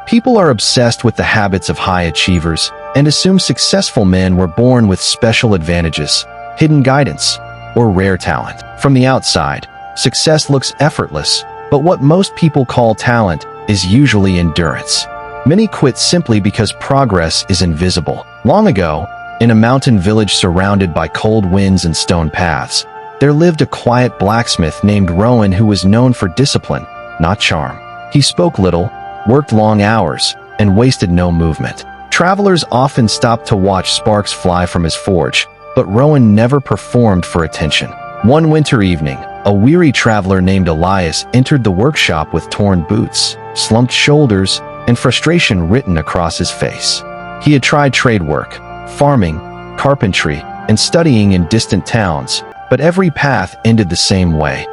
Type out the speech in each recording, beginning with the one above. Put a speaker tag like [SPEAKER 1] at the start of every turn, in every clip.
[SPEAKER 1] People are obsessed with the habits of high achievers and assume successful men were born with special advantages, hidden guidance, or rare talent. From the outside, success looks effortless, but what most people call talent is usually endurance. Many quit simply because progress is invisible. Long ago, in a mountain village surrounded by cold winds and stone paths, there lived a quiet blacksmith named Rowan who was known for discipline, not charm. He spoke little, worked long hours, and wasted no movement. Travelers often stopped to watch sparks fly from his forge, but Rowan never performed for attention. One winter evening, a weary traveler named Elias entered the workshop with torn boots, slumped shoulders, and frustration written across his face. He had tried trade work, farming, carpentry, and studying in distant towns, but every path ended the same way.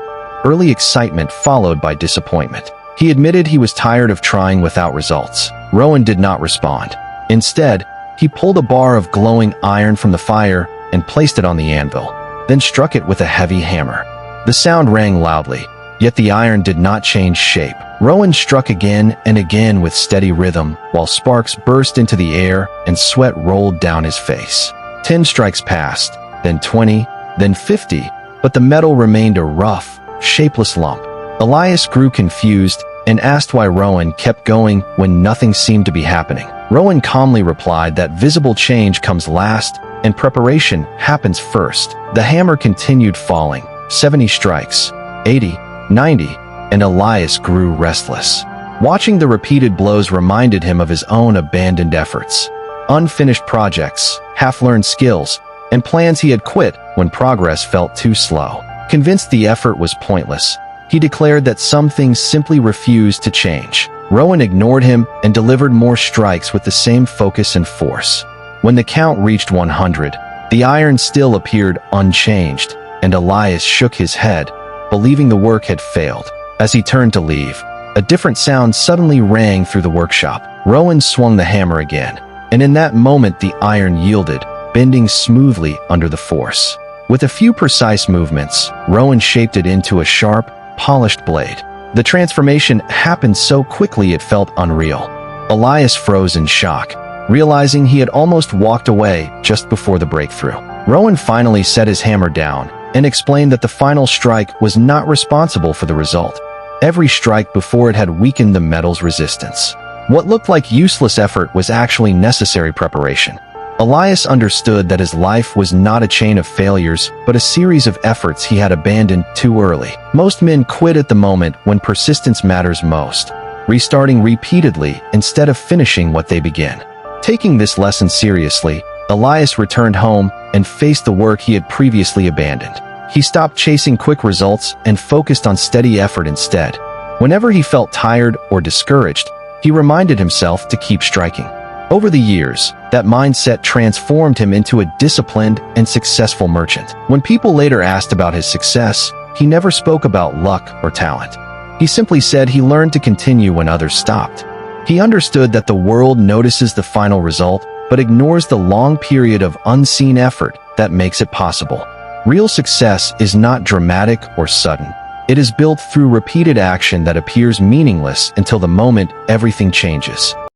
[SPEAKER 1] Early excitement followed by disappointment. He admitted he was tired of trying without results. Rowan did not respond. Instead, he pulled a bar of glowing iron from the fire and placed it on the anvil, then struck it with a heavy hammer. The sound rang loudly, yet the iron did not change shape. Rowan struck again and again with steady rhythm, while sparks burst into the air and sweat rolled down his face. 10 strikes passed, then 20, then 50, but the metal remained a rough, shapeless lump. Elias grew confused and asked why Rowan kept going when nothing seemed to be happening. Rowan calmly replied that visible change comes last and preparation happens first. The hammer continued falling, 70 strikes, 80, 90, and Elias grew restless. Watching the repeated blows reminded him of his own abandoned efforts, unfinished projects, half-learned skills, and plans he had quit when progress felt too slow. Convinced the effort was pointless, he declared that some things simply refused to change. Rowan ignored him and delivered more strikes with the same focus and force. When the count reached 100, the iron still appeared unchanged, and Elias shook his head, believing the work had failed. As he turned to leave, a different sound suddenly rang through the workshop. Rowan swung the hammer again, and in that moment the iron yielded, bending smoothly under the force. With a few precise movements, Rowan shaped it into a sharp, polished blade. The transformation happened so quickly it felt unreal. Elias froze in shock, realizing he had almost walked away just before the breakthrough. Rowan finally set his hammer down and explained that the final strike was not responsible for the result. Every strike before it had weakened the metal's resistance. What looked like useless effort was actually necessary preparation. Elias understood that his life was not a chain of failures, but a series of efforts he had abandoned too early. Most men quit at the moment when persistence matters most, restarting repeatedly instead of finishing what they began. Taking this lesson seriously, Elias returned home and faced the work he had previously abandoned. He stopped chasing quick results and focused on steady effort instead. Whenever he felt tired or discouraged, he reminded himself to keep striking. Over the years, that mindset transformed him into a disciplined and successful merchant. When people later asked about his success, he never spoke about luck or talent. He simply said he learned to continue when others stopped. He understood that the world notices the final result, but ignores the long period of unseen effort that makes it possible. Real success is not dramatic or sudden. It is built through repeated action that appears meaningless until the moment everything changes.